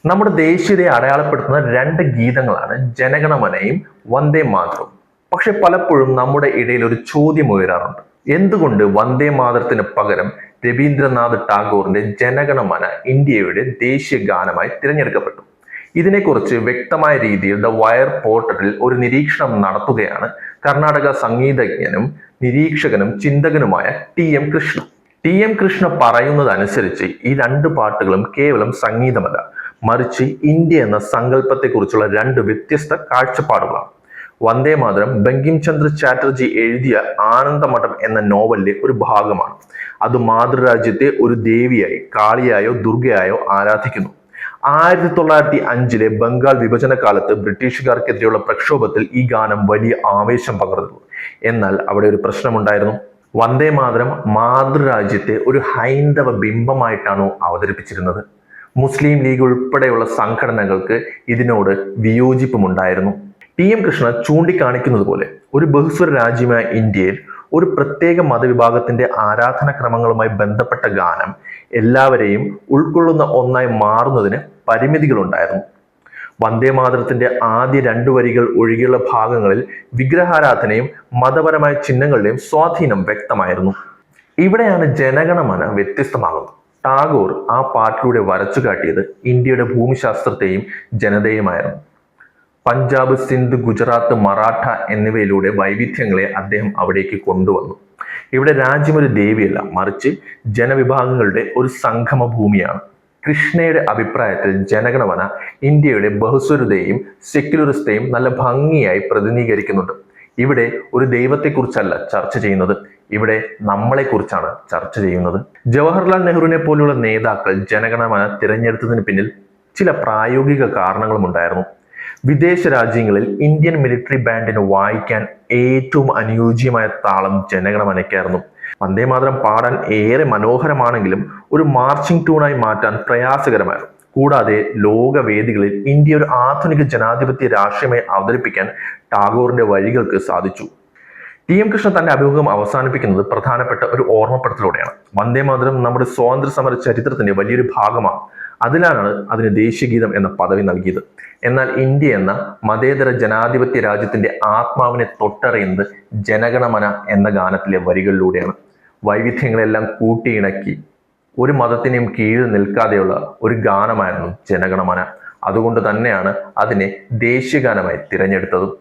നമ്മുടെ ദേശീയതയെ അടയാളപ്പെടുത്തുന്ന രണ്ട് ഗീതങ്ങളാണ് ജനഗണമനയും വന്ദേ മാതരവും. പക്ഷെ പലപ്പോഴും നമ്മുടെ ഇടയിൽ ഒരു ചോദ്യം ഉയരാറുണ്ട്. എന്തുകൊണ്ട് വന്ദേ മാതരത്തിന് പകരം രവീന്ദ്രനാഥ് ടാഗോറിന്റെ ജനഗണമന ഇന്ത്യയുടെ ദേശീയ ഗാനമായി തിരഞ്ഞെടുക്കപ്പെട്ടു? ഇതിനെക്കുറിച്ച് വ്യക്തമായ രീതിയിൽ ദ വയർ പോർട്ടലിൽ ഒരു നിരീക്ഷണം നടത്തുകയാണ് കർണാടക സംഗീതജ്ഞനും നിരീക്ഷകനും ചിന്തകനുമായ ടി.എം. കൃഷ്ണ. ടി.എം. കൃഷ്ണ പറയുന്നതനുസരിച്ച് ഈ രണ്ട് പാട്ടുകളും കേവലം സംഗീതമല്ല, മറിച്ച് ഇന്ത്യ എന്ന സങ്കല്പത്തെക്കുറിച്ചുള്ള രണ്ട് വ്യത്യസ്ത കാഴ്ചപ്പാടുകളാണ്. വന്ദേ മാതരം ബങ്കിം ചന്ദ്ര ചാറ്റർജി എഴുതിയ ആനന്ദമഠം എന്ന നോവലിലെ ഒരു ഭാഗമാണ്. അത് മാതൃരാജ്യത്തെ ഒരു ദേവിയായി, കാളിയായോ ദുർഗയായോ ആരാധിക്കുന്നു. 1905 ബംഗാൾ വിഭജന കാലത്ത് ബ്രിട്ടീഷുകാർക്കെതിരെയുള്ള പ്രക്ഷോഭത്തിൽ ഈ ഗാനം വലിയ ആവേശം പകർന്നു. എന്നാൽ അവിടെ ഒരു പ്രശ്നമുണ്ടായിരുന്നു. വന്ദേ മാതരം മാതൃരാജ്യത്തെ ഒരു ഹൈന്ദവ ബിംബമായിട്ടാണോ അവതരിപ്പിച്ചിരുന്നത്? മുസ്ലിം ലീഗ് ഉൾപ്പെടെയുള്ള സംഘടനകൾക്ക് ഇതിനോട് വിയോജിപ്പുമുണ്ടായിരുന്നു. ടി.എം. കൃഷ്ണ ചൂണ്ടിക്കാണിക്കുന്നത് പോലെ ഒരു ബഹുസ്വര രാജ്യമായ ഇന്ത്യയിൽ ഒരു പ്രത്യേക മതവിഭാഗത്തിന്റെ ആരാധനാക്രമങ്ങളുമായി ബന്ധപ്പെട്ട ഗാനം എല്ലാവരെയും ഉൾക്കൊള്ളുന്ന ഒന്നായി മാറുന്നതിന് പരിമിതികളുണ്ടായിരുന്നു. വന്ദേ മാതരത്തിന്റെ ആദ്യ രണ്ടു വരികൾ ഒഴികെയുള്ള ഭാഗങ്ങളിൽ വിഗ്രഹാരാധനയും മതപരമായ ചിഹ്നങ്ങളുടെയും സ്വാധീനം വ്യക്തമായിരുന്നു. ഇവിടെയാണ് ജനഗണമന വ്യത്യസ്തമാകുന്നത്. ടാഗോർ ആ പാട്ടിലൂടെ വരച്ചു കാട്ടിയത് ഇന്ത്യയുടെ ഭൂമിശാസ്ത്രത്തെയും ജനതയുമായിരുന്നു. പഞ്ചാബ്, സിന്ധ്, ഗുജറാത്ത്, മറാഠ എന്നിവയിലൂടെ വൈവിധ്യങ്ങളെ അദ്ദേഹം അവിടേക്ക് കൊണ്ടുവന്നു. ഇവിടെ രാജ്യം ഒരു ദേവിയല്ല, മറിച്ച് ജനവിഭാഗങ്ങളുടെ ഒരു സംഗമ ഭൂമിയാണ്. കൃഷ്ണയുടെ അഭിപ്രായത്തിൽ ജനഗണമന ഇന്ത്യയുടെ ബഹുസ്വരതയും സെക്യുലറിസത്തെയും നല്ല ഭംഗിയായി പ്രതിനിധീകരിക്കുന്നുണ്ട്. ഇവിടെ ഒരു ദൈവത്തെക്കുറിച്ചല്ല ചർച്ച ചെയ്യുന്നത്, ഇവിടെ നമ്മളെക്കുറിച്ചാണ് ചർച്ച ചെയ്യുന്നത്. ജവഹർലാൽ നെഹ്റുവിനെ പോലുള്ള നേതാക്കൾ ജനഗണമന തിരഞ്ഞെടുത്തതിന് പിന്നിൽ ചില പ്രായോഗിക കാരണങ്ങളും ഉണ്ടായിരുന്നു. വിദേശ രാജ്യങ്ങളിൽ ഇന്ത്യൻ മിലിറ്ററി ബാൻഡിന് വായിക്കാൻ ഏറ്റവും അനുയോജ്യമായ താളം ജനഗണമനയ്ക്കായിരുന്നു. വന്ദേ മാതരം പാടാൻ ഏറെ മനോഹരമാണെങ്കിലും ഒരു മാർച്ചിങ് ട്യൂണായി മാറ്റാൻ പ്രയാസകരമായിരുന്നു. കൂടാതെ ലോകവേദികളിൽ ഇന്ത്യ ഒരു ആധുനിക ജനാധിപത്യ രാഷ്ട്രീയമായി അവതരിപ്പിക്കാൻ ടാഗോറിന്റെ വരികൾക്ക് സാധിച്ചു. ടി.എം. കൃഷ്ണ തന്റെ അഭിമുഖം അവസാനിപ്പിക്കുന്നത് പ്രധാനപ്പെട്ട ഒരു ഓർമ്മപ്പെടുത്തലോടെയാണ്. വന്ദേ മാതരം നമ്മുടെ സ്വാതന്ത്ര്യ സമര ചരിത്രത്തിന്റെ വലിയൊരു ഭാഗമാണ്. അതിനാണ് അതിന് ദേശീയഗീതം എന്ന പദവി നൽകിയത്. എന്നാൽ ഇന്ത്യ എന്ന മതേതര ജനാധിപത്യ രാജ്യത്തിന്റെ ആത്മാവിനെ തൊട്ടറിയുന്നത് ജനഗണമന എന്ന ഗാനത്തിലെ വരികളിലൂടെയാണ്. വൈവിധ്യങ്ങളെല്ലാം കൂട്ടിയിണക്കി ഒരു മതത്തിനെയും കീഴിൽ നിൽക്കാതെയുള്ള ഒരു ഗാനമായിരുന്നു ജനഗണമന. അതുകൊണ്ട് തന്നെയാണ് അതിനെ ദേശീയഗാനമായി തിരഞ്ഞെടുത്തതും.